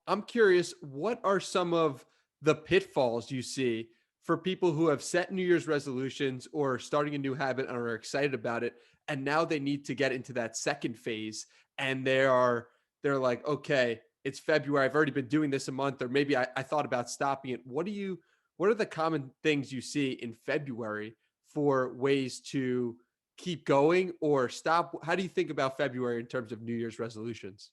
I'm curious, what are some of the pitfalls you see for people who have set New Year's resolutions or starting a new habit and are excited about it, and now they need to get into that second phase, and they're like, okay, it's February. I've already been doing this a month, or maybe I thought about stopping it. What are the common things you see in February for ways to keep going or stop? How do you think about February in terms of New Year's resolutions?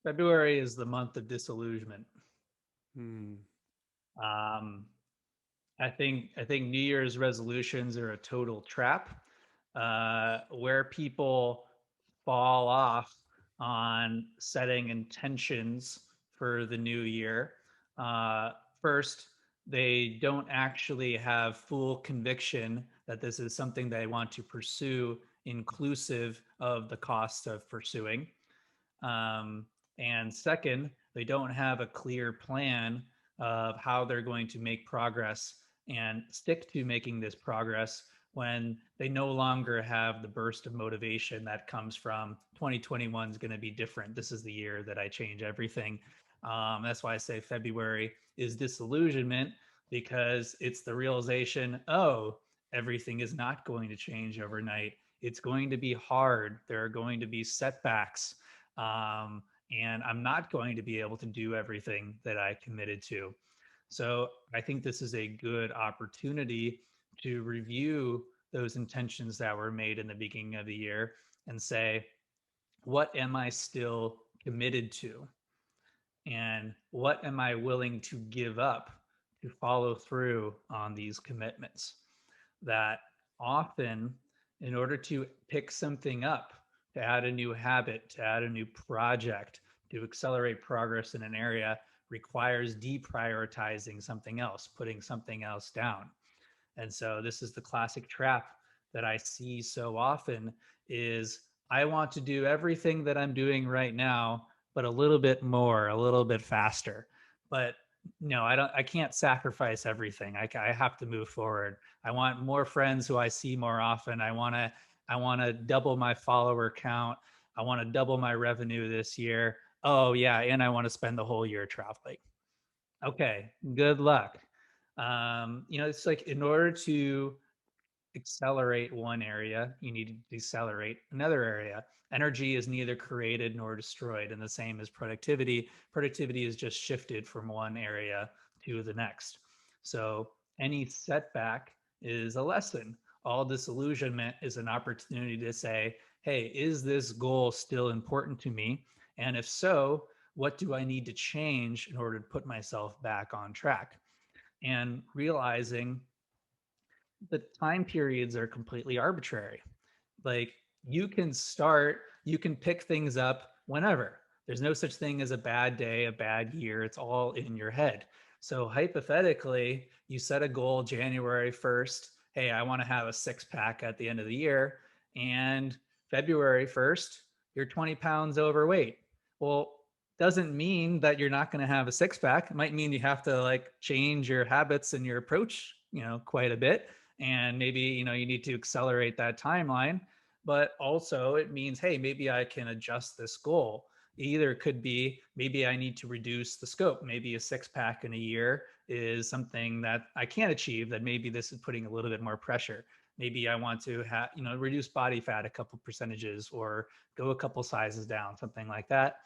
February is the month of disillusionment. Hmm. Um, I think New Year's resolutions are a total trap, where people fall off on setting intentions for the new year. Uh, First, they don't actually have full conviction that this is something they want to pursue, inclusive of the cost of pursuing. Um, and second, they don't have a clear plan of how they're going to make progress and stick to making this progress when they no longer have the burst of motivation that comes from 2021 is going to be different. This is the year that I change everything. That's why I say February is disillusionment, because it's the realization, oh, everything is not going to change overnight. It's going to be hard. There are going to be setbacks, um, and I'm not going to be able to do everything that I committed to. So I think this is a good opportunity to review those intentions that were made in the beginning of the year and say, what am I still committed to? And what am I willing to give up to follow through on these commitments? That often, in order to pick something up, to add a new habit, to add a new project, to accelerate progress in an area, requires deprioritizing something else, putting something else down. And so this is the classic trap that I see so often is I want to do everything that I'm doing right now, but a little bit more, a little bit faster. But no, I can't sacrifice everything. I have to move forward. I want more friends who I see more often. I want to double my follower count. I want to double my revenue this year. Oh yeah, and I want to spend the whole year traveling. Okay, good luck. It's like in order to accelerate one area, you need to decelerate another area. Energy is neither created nor destroyed, and the same as productivity. Productivity is just shifted from one area to the next. So any setback is a lesson. All disillusionment is an opportunity to say, hey, is this goal still important to me? And if so, what do I need to change in order to put myself back on track? And realizing the time periods are completely arbitrary. Like you can pick things up whenever. There's no such thing as a bad day, a bad year. It's all in your head. So hypothetically, you set a goal January 1st. Hey, I want to have a six pack at the end of the year. And February 1st, you're 20 pounds overweight. Well, doesn't mean that you're not going to have a six pack. It might mean you have to like change your habits and your approach, quite a bit. And maybe, you need to accelerate that timeline, but also it means, hey, maybe I can adjust this goal. Either could be maybe I need to reduce the scope. Maybe a six pack in a year is something that I can't achieve, that maybe this is putting a little bit more pressure. Maybe I want to have, reduce body fat a couple percentages or go a couple sizes down, something like that.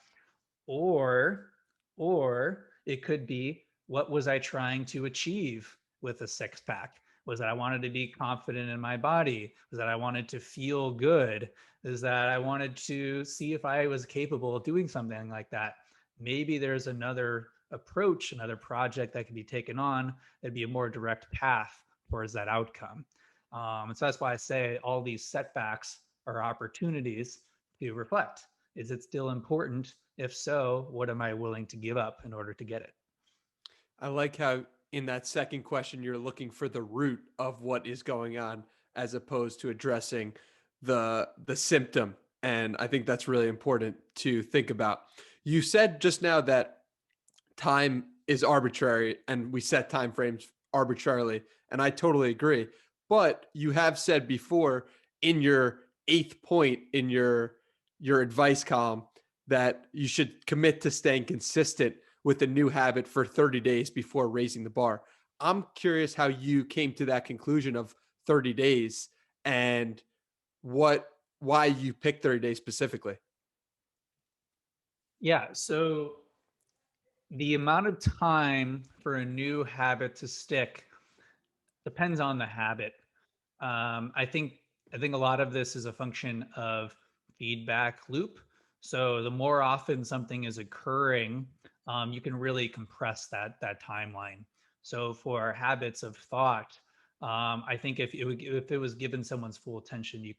Or, or it could be, what was I trying to achieve with a six pack? Was that I wanted to be confident in my body? Was that I wanted to feel good? Is that I wanted to see if I was capable of doing something like that? Maybe there's another approach, another project that can be taken on that'd be a more direct path towards that outcome. And so that's why I say all these setbacks are opportunities to reflect. Is it still important? If so, what am I willing to give up in order to get it? I like how in that second question you're looking for the root of what is going on as opposed to addressing the symptom. And I think that's really important to think about. You said just now that time is arbitrary and we set time frames arbitrarily, and I totally agree. But you have said before in your eighth point in your advice column that you should commit to staying consistent with a new habit for 30 days before raising the bar. I'm curious how you came to that conclusion of 30 days and what why you picked 30 days specifically. Yeah. So the amount of time for a new habit to stick depends on the habit. I think a lot of this is a function of feedback loop. So the more often something is occurring, you can really compress that timeline. So for habits of thought, I think if it was given someone's full attention, you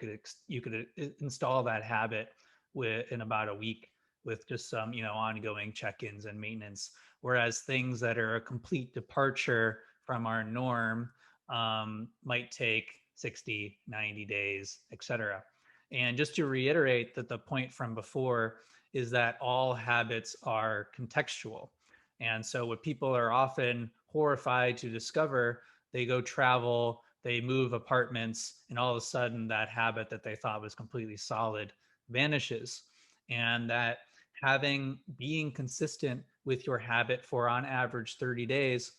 could install that habit in about a week with just some ongoing check-ins and maintenance. Whereas things that are a complete departure from our norm might take 60, 90 days, etc. And just to reiterate that the point from before is that all habits are contextual. And so what people are often horrified to discover, they go travel, they move apartments, and all of a sudden that habit that they thought was completely solid vanishes. And that being consistent with your habit for on average 30 days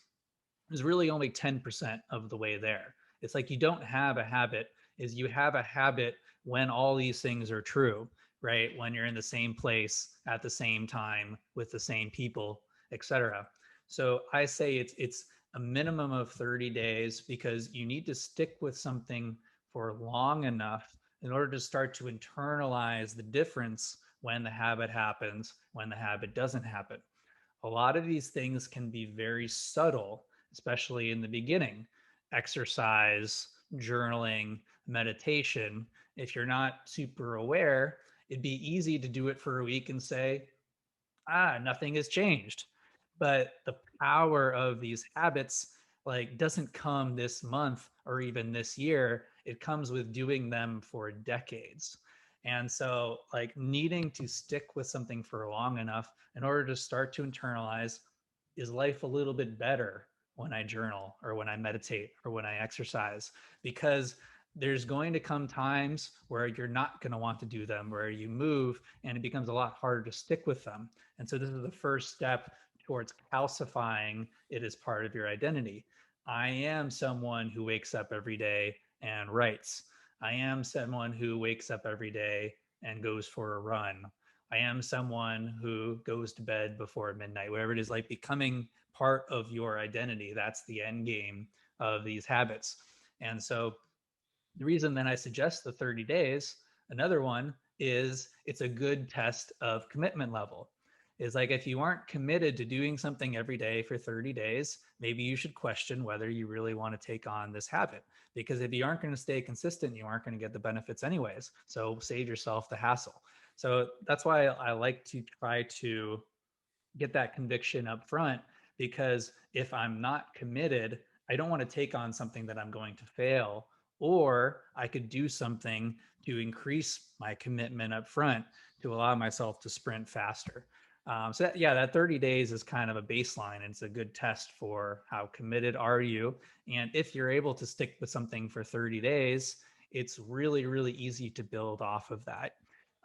is really only 10% of the way there. It's like you don't have a habit, is you have a habit when all these things are true, right? When you're in the same place at the same time with the same people, etc. So I say it's a minimum of 30 days because you need to stick with something for long enough in order to start to internalize the difference when the habit happens, when the habit doesn't happen. A lot of these things can be very subtle, especially in the beginning. Exercise, journaling, meditation. If you're not super aware, it'd be easy to do it for a week and say, nothing has changed. But the power of these habits like doesn't come this month or even this year. It comes with doing them for decades. And so like needing to stick with something for long enough in order to start to internalize, is life a little bit better when I journal or when I meditate or when I exercise? Because there's going to come times where you're not going to want to do them, where you move and it becomes a lot harder to stick with them. And so this is the first step towards calcifying it as part of your identity. I am someone who wakes up every day and writes. I am someone who wakes up every day and goes for a run. I am someone who goes to bed before midnight, whatever it is, like becoming part of your identity. That's the end game of these habits. And so the reason then I suggest the 30 days, another one is it's a good test of commitment level. Is like if you aren't committed to doing something every day for 30 days, maybe you should question whether you really want to take on this habit. Because if you aren't going to stay consistent, you aren't going to get the benefits anyways. So save yourself the hassle. So that's why I like to try to get that conviction up front, because if I'm not committed, I don't want to take on something that I'm going to fail, or I could do something to increase my commitment up front to allow myself to sprint faster. That 30 days is kind of a baseline, and it's a good test for how committed are you. And if you're able to stick with something for 30 days, it's really, really easy to build off of that.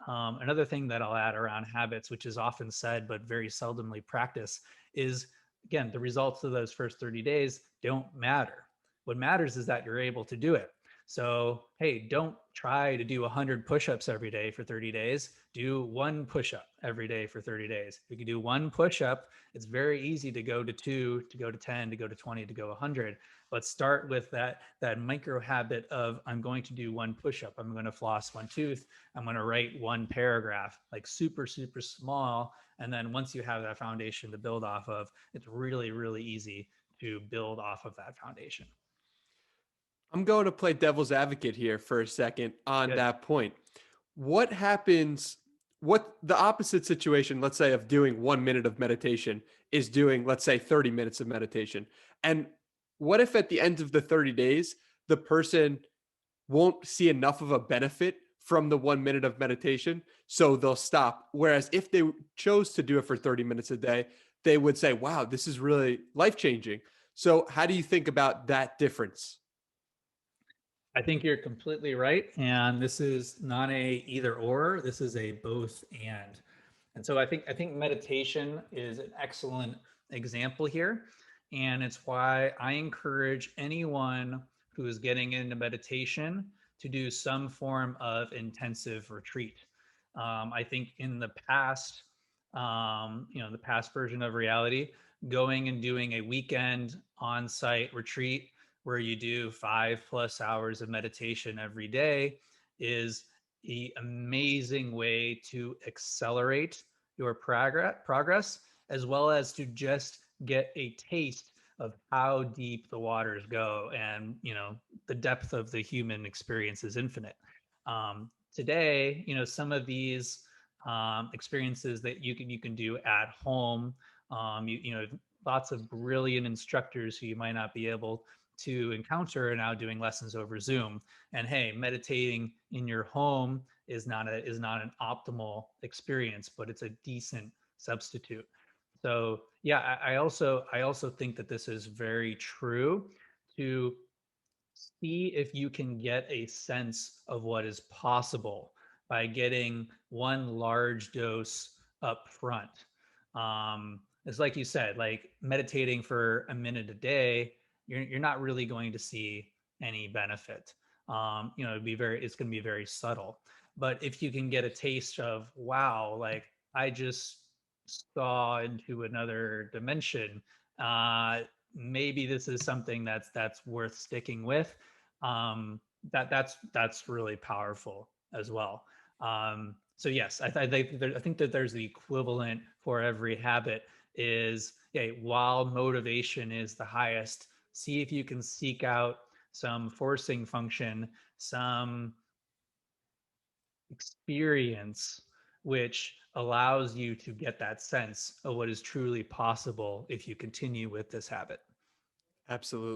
Another thing that I'll add around habits, which is often said but very seldomly practiced, is again, the results of those first 30 days don't matter. What matters is that you're able to do it. So, hey, don't try to do 100 push ups every day for 30 days. Do one push up every day for 30 days. If you can do one push up, it's very easy to go to 2, to go to 10, to go to 20, to go 100. But start with that micro habit of I'm going to do one push up. I'm going to floss one tooth. I'm going to write one paragraph, like super, super small. And then once you have that foundation to build off of, it's really, really easy to build off of that foundation. I'm going to play devil's advocate here for a second on Good. that point. What happens, what the opposite situation, let's say, of doing 1 minute of meditation is doing, let's say, 30 minutes of meditation? And what if at the end of the 30 days, the person won't see enough of a benefit from the 1 minute of meditation? So they'll stop. Whereas if they chose to do it for 30 minutes a day, they would say, wow, this is really life changing. So, how do you think about that difference? I think you're completely right. And this is not a either or, this is a both and. And so I think meditation is an excellent example here. And it's why I encourage anyone who is getting into meditation to do some form of intensive retreat. I think in the past, the past version of reality, going and doing a weekend on-site retreat where you do 5+ hours of meditation every day is the amazing way to accelerate your progress, as well as to just get a taste of how deep the waters go. And the depth of the human experience is infinite. Today, some of these experiences that you can do at home, lots of brilliant instructors who you might not be able to encounter are now doing lessons over Zoom. And hey, meditating in your home is not an optimal experience, but it's a decent substitute. So yeah, I also think that this is very true to see if you can get a sense of what is possible by getting one large dose up front. It's like you said, like meditating for a minute a day, you're not really going to see any benefit. It's going to be very subtle. But if you can get a taste of, wow, like I just saw into another dimension, maybe this is something that's worth sticking with. That's really powerful as well. So yes, I think that there's the equivalent for every habit is, yeah, while motivation is the highest, see if you can seek out some forcing function, some experience which allows you to get that sense of what is truly possible if you continue with this habit. Absolutely.